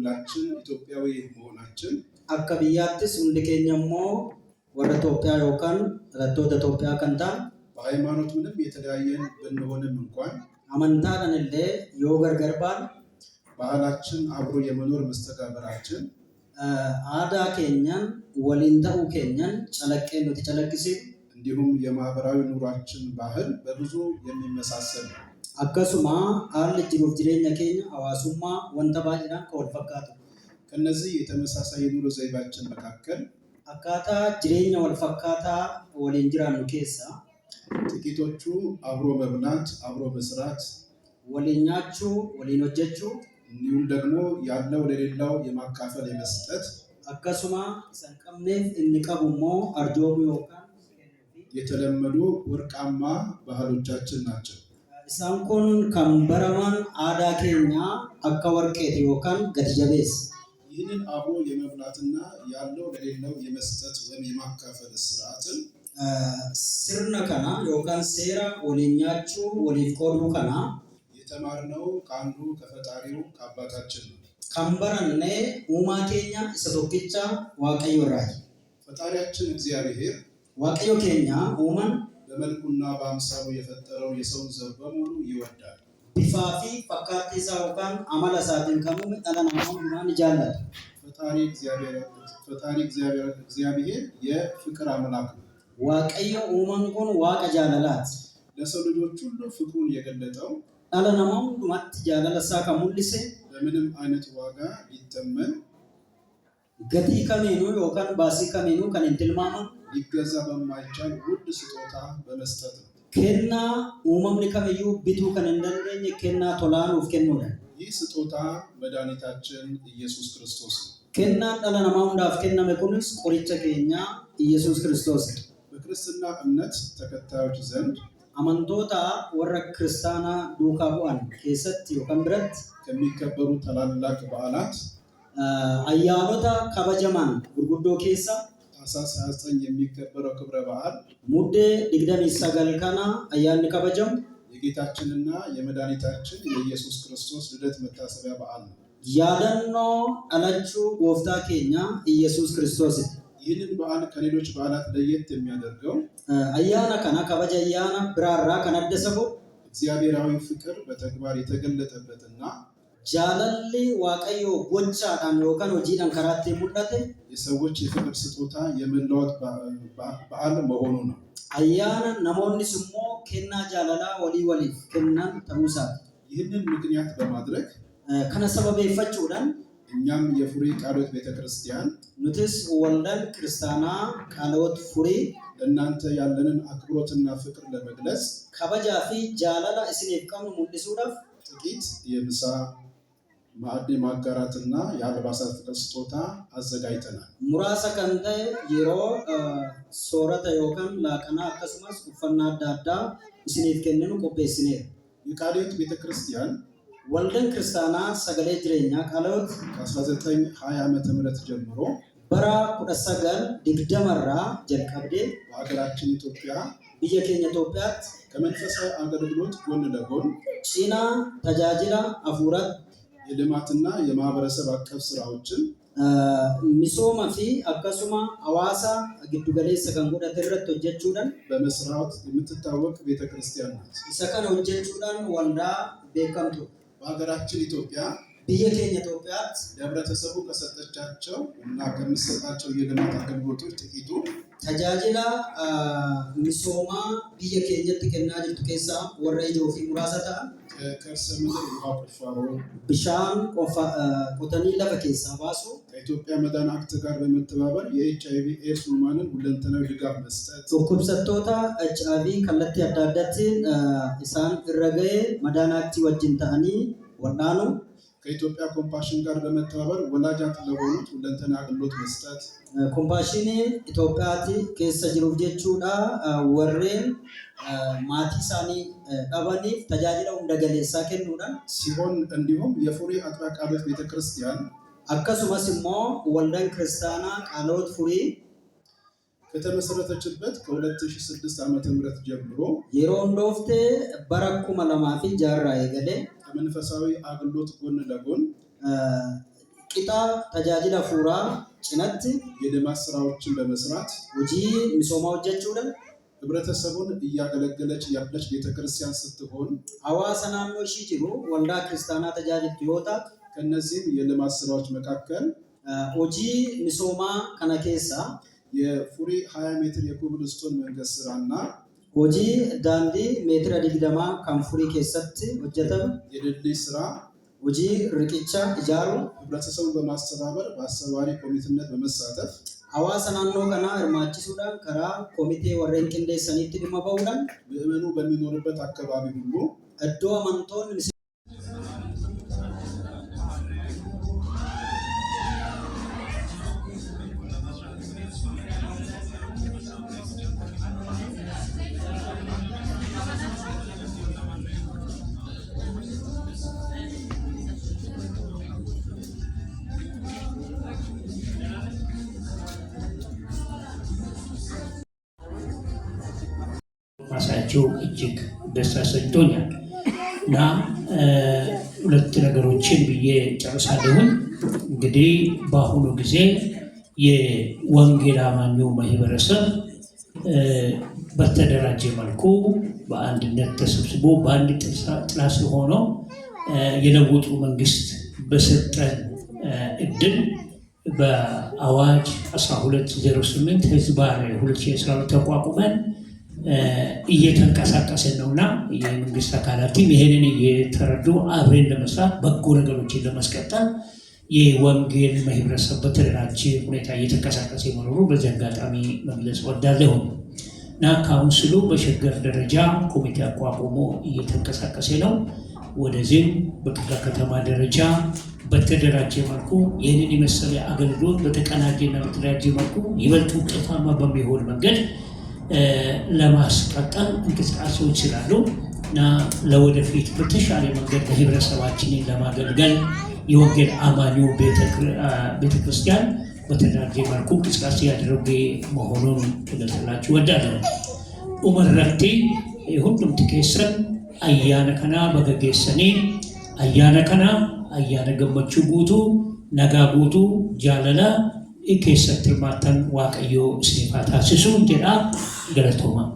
ሁላችን ኢትዮጵያዊ መሆናችን አከብያትስ እንድከኛሞ ወደ ኢትዮጵያ ዮካን ረቶተ ኢትዮጵያ ከንታ በሃይማኖት ምንም የተለያየን ብንሆንም እንኳን አመንታንንለ ዮገርገርባን ባህላችን አብሮ የመኖር መስተጋበራችን አዳ ኬኛን ወሊንታው ኬኛን ጨለቀን ነው ተጨለቅሲ እንዲሁም የማህበራዊ ኑሯችን ባህል በብዙ የሚመሳሰል ነው። አከሱማ አልጅ ጅሩፍ ጅሬኛ ኬኛ አዋሱማ ወንተ ባጅናን ከወልፈካቱ ከነዚህ የተመሳሳይ ኑሮ ዘይቤያችን መካከል አካታ ጅሬኛ ወልፈካታ ወሊንጅራን ኬሳ ጥቂቶቹ አብሮ መብላት፣ አብሮ መስራት፣ ወሊኛቹ ወሊኖጀቹ እንዲሁም ደግሞ ያለው ለሌላው የማካፈል የመስጠት አከሱማ ሰንቀምኔፍ እንቀቡሞ አርጆሙ ዮካን የተለመዱ ወርቃማ ባህሎቻችን ናቸው። ኢሳንኩን ከምበረማን አዳ ኬኛ አካ ወርቄት ዮካን ገትጀቤስ ይህንን አብሮ የመብላትና ያለው ለሌላው የመስጠት ወይም የማካፈል ስርዓትን ስርነ ከና ዮካን ሴራ ወሊኛቹ ወሊፍ ቆዱ ከና የተማርነው ከአንዱ ከፈጣሪው ከአባታችን ነው። ከምበረነ ኡማቴኛ ሰቶኪቻ ዋቀዮ ራይ ፈጣሪያችን እግዚአብሔር ዋቀዮ ኬኛ ኡማን በመልኩና በአምሳሉ የፈጠረው የሰውን ዘር በሙሉ ይወዳል። ቢፋፊ ፈካቲሳ ዮካን አመለሳትን ከሙ ጠለናው ማን ይጃላል ፈጣሪ እግዚአብሔር የፍቅር አምላክ ነው። ዋቀዮ ኡማን ኮን ዋቀ ጃለላት ለሰው ልጆች ሁሉ ፍቅሩን የገለጠው ጠለናው ማት ጃለለሳ ከሙልሴ በምንም አይነት ዋጋ ሊተመን ገቲ ከሜኑ ዮካን ባሲ ከሜኑ ከንንትልማማ ሊገዛ በማይቻል ውድ ስጦታ በመስጠት ነው። ከና ኡማምኒ ከመዩ ቢቱ ከነንደነኝ ከና ቶላን ወፍከኑዳ ይህ ስጦታ መድኃኒታችን ኢየሱስ ክርስቶስ ነው። ከና ጠለናው እንዳፍ ከና መኩንስ ቆሪጨ ኬኛ ኢየሱስ ክርስቶስ በክርስትና እምነት ተከታዮች ዘንድ አመንቶታ ወረ ክርስቲያና ዱካቡአን ከሰት ዮካን ብረት ከሚከበሩ ታላላቅ በዓላት አያኖታ ከበጀማን ጉርጉዶ ኬሳ ታኅሳስ 29 የሚከበረው ክብረ በዓል ሙዴ ድግደም ይሰገል ከና አያን ከበጀም የጌታችንና የመድኃኒታችን የኢየሱስ ክርስቶስ ልደት መታሰቢያ በዓል ነው። ያደኖ አላቹ ጎፍታ ኬኛ ኢየሱስ ክርስቶስ ይህንን በዓል ከሌሎች በዓላት ለየት የሚያደርገው አያና ከና ከበጀ አያና ብራራ ከነደሰቦ እግዚአብሔራዊ ፍቅር በተግባር የተገለጠበትና ጃለሊ ዋቀዮ ጎቻዳን ዮካን ወጂዳን ከራቴ ሙዳቴ የሰዎች የፍቅር ስጦታ የመለወጥ በዓል መሆኑ ነው። አያና ነሞኒ ስሞ ከና ጃለላ ወሊ ከናን ተሙሳት ይህንን ምክንያት በማድረግ ከነሰበበ ይፈጭውዳን እኛም የፉሪ ቃልዮት ቤተክርስቲያን ኑትስ ወልደን ክርስቲያና ቃልዮት ፉሪ ለእናንተ ያለንን አክብሮትና ፍቅር ለመግለጽ ከበጃፊ ጃለላ እስኔፍ ቀም ሙልሱዳፍ ጥቂት የምሳ ማዕድ ማጋራትና የአልባሳት ፍቅር ስጦታ አዘጋጅተናል። ሙራሳ ከንተ የሮ ሶረተ ዮካን ላቀና አከስማስ ኡፈና ዳዳ እስኔፍ ከነኑ ቆጴስኔ የቃልዮት ቤተክርስቲያን ወልደን ክርስቲያና ሰገሌ ጅሬኛ ቃልዮት ከ1920 ዓመተ ምህረት ጀምሮ በራ ቁደሰገል ድግደመራ ጀልቀብዴ በሀገራችን ኢትዮጵያ ብየኬኛ ኢትዮጵያት ከመንፈሳዊ አገልግሎት ጎን ለጎን ጪና ተጃጅላ አፉራት የልማትና የማህበረሰብ አቀፍ ስራዎችን ሚሶማ ፊ አከሱማ አዋሳ ግዱገሌሰ ከንጎዳ ተረት ወጀቹዳን በመስራት የምትታወቅ ቤተክርስቲያን ናት። ሰከነ ወጀቹዳን ወንዳ ቤከምቱ በሀገራችን ኢትዮጵያ ብየኬኛ ኢትዮጵያት ለህብረተሰቡ ከሰጠቻቸው እና ከምትሰጣቸው የልማት አገልግሎቶች ጥቂቱ ተጃጅላ ሚሶማ ብየኬኛት ከና ጅርቱ ኬሳ ወረይጆ ፊ ሙራሰታ ከከርሰ ምድር ውሃ ቁፋሮ ብሻን ቆተኒ ለፈ ኬሳ ባሱ ከኢትዮጵያ መዳን አክት ጋር በመተባበር የኤችአይቪ ኤድስ ህሙማንን ሁለንተናዊ ድጋፍ መስጠት dhukkubsattoota HIV kallattii adda addaatiin isaan irra ga'ee መዳን አክቲ ወጅን ta'anii ወዳኑ ከኢትዮጵያ ኮምፓሽን ጋር በመተባበር ወላጅ ለሆኑት ሁለንተና አገልግሎት መስጠት ኮምፓሽን ኢትዮጵያቲ ኬሰ ጅሩፍ ጀቹዳ ወሬን ማቲሳኒ ዳባኒፍ ተጃጅለው እንደገሌሳ ከኑዳን ሲሆን እንዲሁም የፉሪ አጥቢያ ቃልዮት ቤተክርስቲያን አከሱማስ ሞ ወልደን ክርስቲያና ቃልዮት ፉሪ ከተመሰረተችበት ከ2006 ዓመተ ምህረት ጀምሮ የሮንዶፍቴ በረኩማ ለማፊ ጃራ የገለ ከመንፈሳዊ አገልግሎት ጎን ለጎን ቂጣ ተጃጅላ ፉራ ጭነት የልማት ስራዎችን በመስራት ወጂ ሚሶማ ወጀቹዳን ህብረተሰቡን እያገለገለች ያለች ቤተክርስቲያን ስትሆን ሐዋሳ ናኖ ሺ ጅሩ ወልዳ ክርስቲያና ተጃጅልቱ ዮታ ከነዚህም የልማት ስራዎች መካከል ወጂ ሚሶማ ከነኬሳ የፉሪ 20 ሜትር የኮብልስቶን መንገድ ስራና ወጂ ዳንዲ ሜትር አዲግዳማ ካንፉሪ ኬሰት ወጀተም የድልድይ ስራ ወጂ ርቂቻ ኢጃሩ ህብረተሰቡን በማስተባበር በአስተባባሪ ኮሚቴነት በመሳተፍ ሐዋሳ ናኖ ከና እርማችሱዳን ከራ ኮሚቴ ወሬን ቅንዴሰኒት ድመባውዳን ምእመኑ በሚኖርበት አካባቢ ሁሉ እዶ አመንቶን ማሳቸው እጅግ ደስ አሰኝቶኛል እና ሁለት ነገሮችን ብዬ ጨርሳለሁ። እንግዲህ በአሁኑ ጊዜ የወንጌል አማኙ ማህበረሰብ በተደራጀ መልኩ በአንድነት ተሰብስቦ በአንድ ጥላ ስር ሆኖ የለውጡ መንግስት በሰጠን እድል በአዋጅ 1208 ህዝባር 2012 ተቋቁመን እየተንቀሳቀሰን ነውና የመንግስት አካላትም ይሄንን እየተረዱ አብረን ለመስራት በጎ ነገሮችን ለማስቀጠል የወንጌል ማህበረሰብ በተደራጀ ሁኔታ እየተንቀሳቀሰ መኖሩ በዚህ አጋጣሚ መግለጽ ወዳለሁ እና ካውንስሉ በሸገር ደረጃ ኮሚቴ አቋቁሞ እየተንቀሳቀሰ ነው። ወደዚህም በክፍለ ከተማ ደረጃ በተደራጀ መልኩ ይህንን የመሰለ አገልግሎት በተቀናጀና በተደራጀ መልኩ ይበልጥ ውጤታማ በሚሆን መንገድ ለማስቀጠል እንቅስቃሴዎች ስላሉ እና ለወደፊት በተሻለ መንገድ ህብረተሰባችንን ለማገልገል የወንጌል አማኙ ቤተክርስቲያን በተደራጀ መልኩ እንቅስቃሴ ያደረገ መሆኑን ልገልጽላችሁ እወዳለሁ። ኡመረቲ ሁሉም ትኬሰን አያነ ከና በገጌሰኒ አያነ ከና አያነ ገመቹ ጉቱ ነጋ ጉቱ ጃለላ keessatti hirmaattan waaqayyoo isiniif haa taasisu jedha galatoomaa.